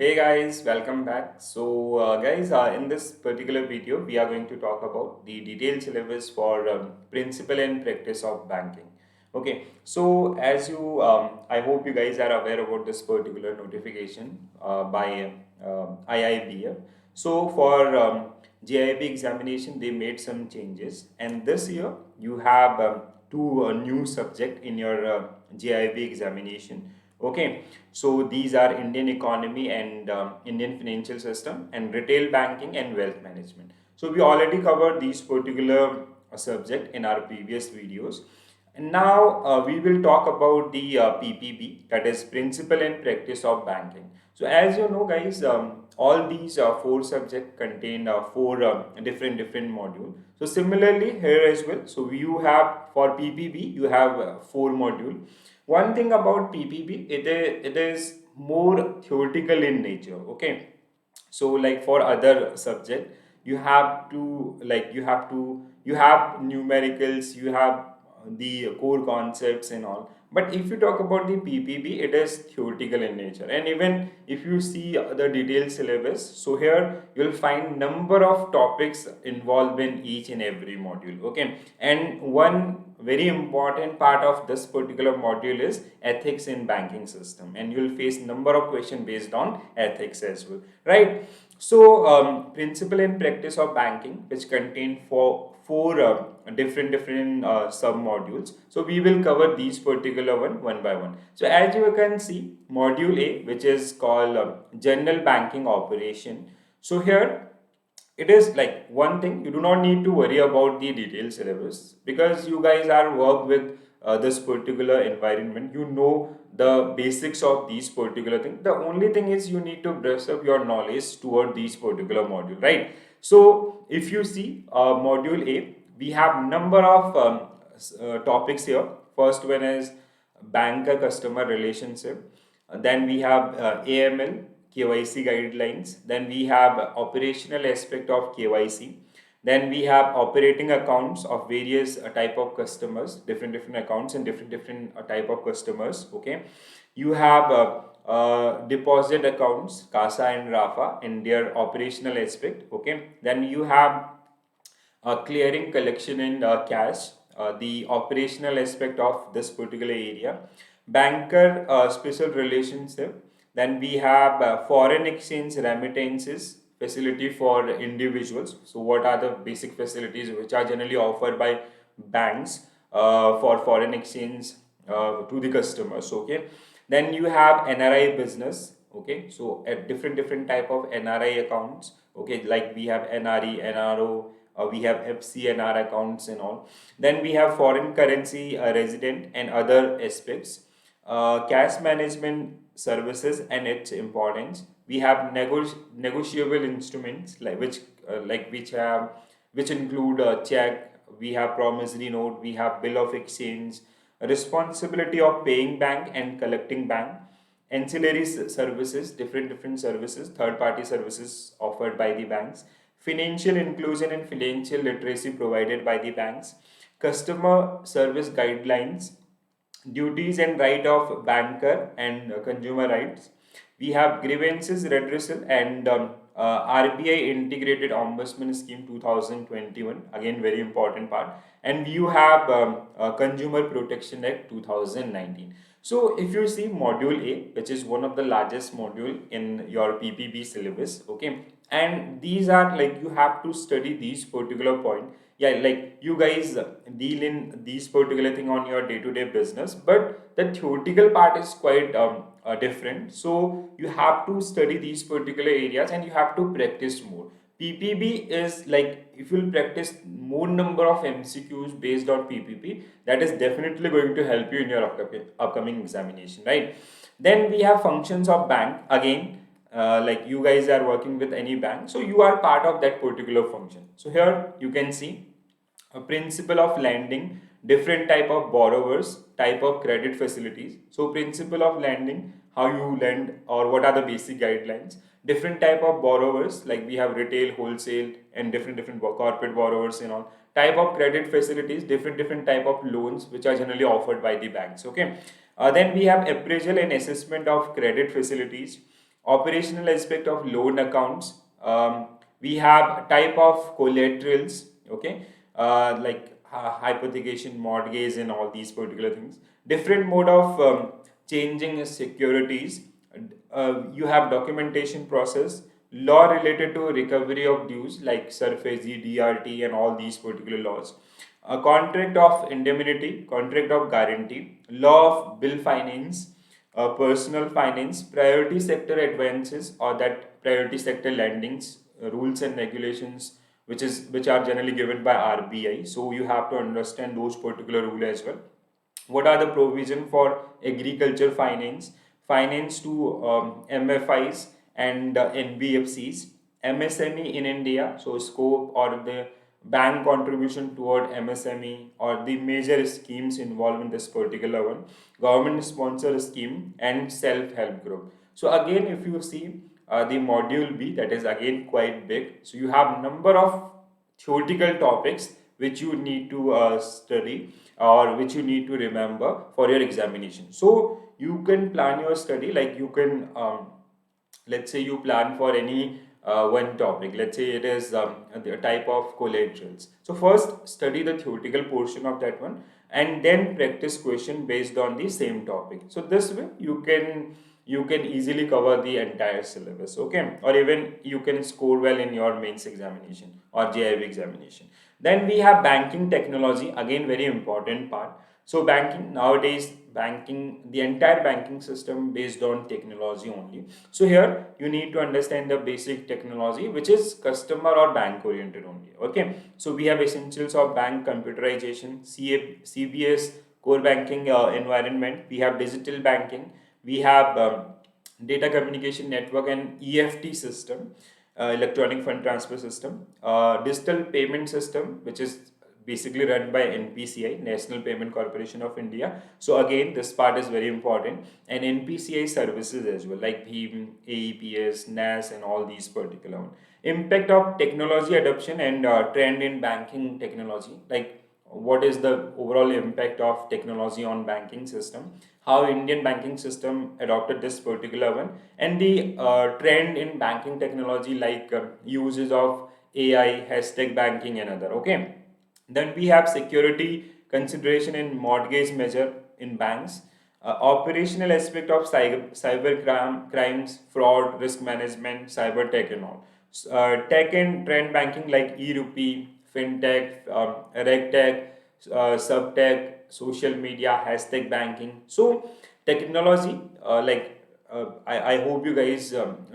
Hey guys, welcome back. In this particular video, we are going to talk about the detailed syllabus for principle and practice of banking. Okay, so I hope you guys are aware about this particular notification by IIB. So for JIB examination, they made some changes, and this year you have two new subject in your JIB examination. Okay, so these are Indian economy and Indian financial system and retail banking and wealth management. So we already covered these particular subject in our previous videos. And now we will talk about the PPB, that is principle and practice of banking. So as you know guys, all these four subjects contain four different module. So similarly here as well, so you have for PPB you have four module. One thing about PPB, it is more theoretical in nature. Okay, so like for other subject, you have numericals, you have the core concepts and all. But if you talk about the PPB, it is theoretical in nature. And even if you see the detailed syllabus, so here you'll find number of topics involved in each and every module. Okay, and one very important part of this particular module is ethics in banking system, and you'll face number of questions based on ethics as well, right? So principle and practice of banking, which contain four different sub modules. So we will cover these particular one by one. So as you can see, module A, which is called general banking operation. So here it is like one thing, you do not need to worry about the detailed syllabus because you guys are work with this particular environment. You know the basics of these particular things. The only thing is you need to brush up your knowledge toward these particular module, right? So if you see module A, we have number of topics here. First one is banker customer relationship. Then we have AML, KYC guidelines. Then we have operational aspect of KYC. Then we have operating accounts of various type of customers, different accounts and different type of customers. Okay, you have deposit accounts, CASA and RAFA, in their operational aspect. Okay, then you have clearing, collection and cash, the operational aspect of this particular area. Banker special relationship. Then we have foreign exchange remittances facility for individuals. So what are the basic facilities which are generally offered by banks for foreign exchange to the customers? Okay, then you have NRI business. Okay, so at different type of NRI accounts. Okay, like we have NRE, NRO, we have FCNR accounts and all. Then we have foreign currency resident and other aspects, cash management services and its importance. We have negotiable instruments which include check. We have promissory note. We have bill of exchange, responsibility of paying bank and collecting bank, ancillary services, different services, third party services offered by the banks, financial inclusion and financial literacy provided by the banks, customer service guidelines, duties and right of banker and consumer rights. We have grievances redressal and RBI integrated ombudsman scheme 2021, again very important part. And you have consumer protection act 2019. So if you see module A, which is one of the largest module in your PPB syllabus, okay, and these are like you have to study these particular point. Yeah, like you guys deal in these particular thing on your day-to-day business, but the theoretical part is quite different. So you have to study these particular areas and you have to practice more. PPB is like if you'll practice more number of MCQs based on PPP, that is definitely going to help you in your upcoming examination, right? Then we have functions of bank. Again, like you guys are working with any bank, so you are part of that particular function. So here you can see a principle of lending, different type of borrowers, type of credit facilities. So principle of lending, how you lend or what are the basic guidelines, different type of borrowers, like we have retail, wholesale and different corporate borrowers and all. Type of credit facilities, different type of loans which are generally offered by the banks. Okay, then we have appraisal and assessment of credit facilities, Operational aspect of loan accounts. We have type of collaterals, okay, like hypothecation, mortgage, and all these particular things. Different mode of changing securities. You have documentation process, law related to recovery of dues like SURFACE, DRT, and all these particular laws. A contract of indemnity, contract of guarantee, law of bill finance, personal finance, priority sector advances or that priority sector lendings, rules and regulations which are generally given by RBI. So you have to understand those particular rule as well. What are the provision for agriculture finance, finance to MFIs and NBFCs, MSME in India, so scope or the bank contribution toward MSME or the major schemes involved in this particular one, government sponsor scheme and self-help group. So again, if you see the module B, that is again quite big. So you have number of theoretical topics which you need to study or which you need to remember for your examination. So you can plan your study like you can let's say you plan for any one topic. Let's say it is the type of collaterals. So first study the theoretical portion of that one and then practice question based on the same topic. So this way you can easily cover the entire syllabus, okay, or even you can score well in your mains examination or JIIB examination. Then we have banking technology, again very important part. So banking nowadays, banking, the entire banking system based on technology only. So here you need to understand the basic technology which is customer or bank oriented only, okay. So we have essentials of bank computerization, CBS core banking environment, we have digital banking, we have data communication network and EFT system, electronic fund transfer system, digital payment system, which is basically run by NPCI, National Payment Corporation of India. So again, this part is very important, and NPCI services as well, like BHIM, AEPS, NAS, and all these particular one. Impact of technology adoption and trend in banking technology, like what is the overall impact of technology on banking system, how Indian banking system adopted this particular one, and the trend in banking technology like uses of AI, hashtag banking and other, okay. Then we have security consideration in mortgage measure in banks, operational aspect of crimes, fraud, risk management, cyber tech and all. Tech and trend banking like e-rupee, fintech, regtech, subtech, social media, hashtag banking. So technology, I hope you guys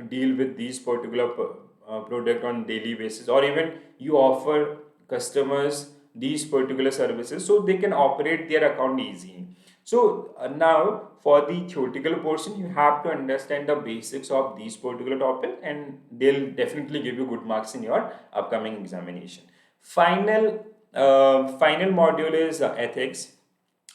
deal with these particular product on daily basis, or even you offer customers these particular services so they can operate their account easily. So now for the theoretical portion, you have to understand the basics of these particular topic and they'll definitely give you good marks in your upcoming examination. Final module is ethics.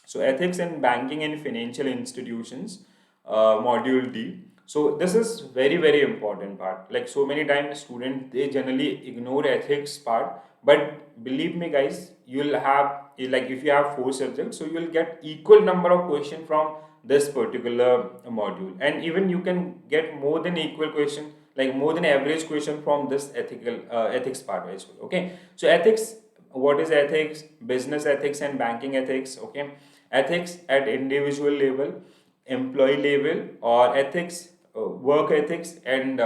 So ethics in banking and financial institutions, module D. So this is very important part. Like so many times students they generally ignore ethics part, but believe me guys, you'll have like if you have 4 subjects, so you'll get equal number of question from this particular module, and even you can get more than equal question, like more than average question from this ethics part as well, okay. So ethics, what is ethics, business ethics and banking ethics, okay. Ethics at individual level, employee level, or ethics, work ethics and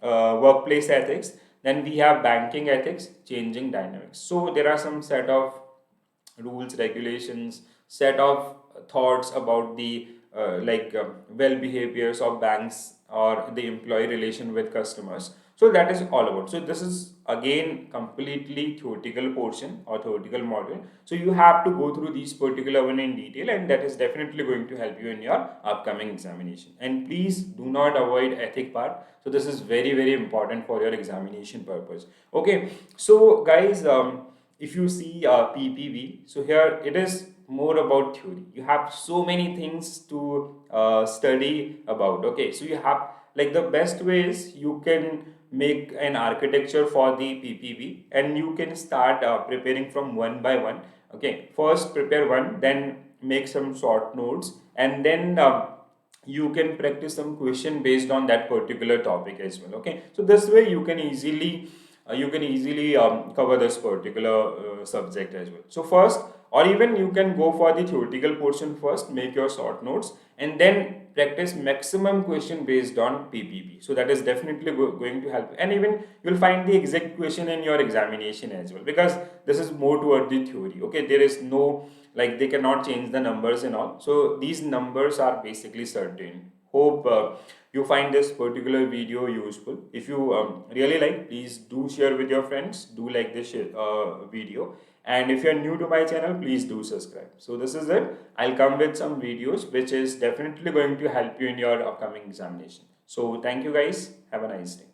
workplace ethics. Then we have banking ethics, changing dynamics. So there are some set of rules, regulations, set of thoughts about the well behaviors of banks or the employee relation with customers. So that is all about. So this is again completely theoretical portion or theoretical model. So you have to go through these particular one in detail, and that is definitely going to help you in your upcoming examination. And please do not avoid ethic part. So this is very important for your examination purpose. Okay. So guys, if you see PPB, so here it is more about theory. You have so many things to study about. Okay, so you have like the best way is you can make an architecture for the PPB and you can start preparing from one by one. Okay, first prepare one, then make some short notes, and then you can practice some question based on that particular topic as well. Okay, so this way you can easily cover this particular subject as well. So first, or even you can go for the theoretical portion first, make your short notes, and then practice maximum question based on PPB. So that is definitely going to help, and even you'll find the exact question in your examination as well, because this is more toward the theory. Okay, there is no, like, they cannot change the numbers and all, so these numbers are basically certain. Hope you find this particular video useful. If you really like, please do share with your friends, do like this video, and if you're new to my channel, please do subscribe. So this is it. I'll come with some videos which is definitely going to help you in your upcoming examination. So thank you guys, have a nice day.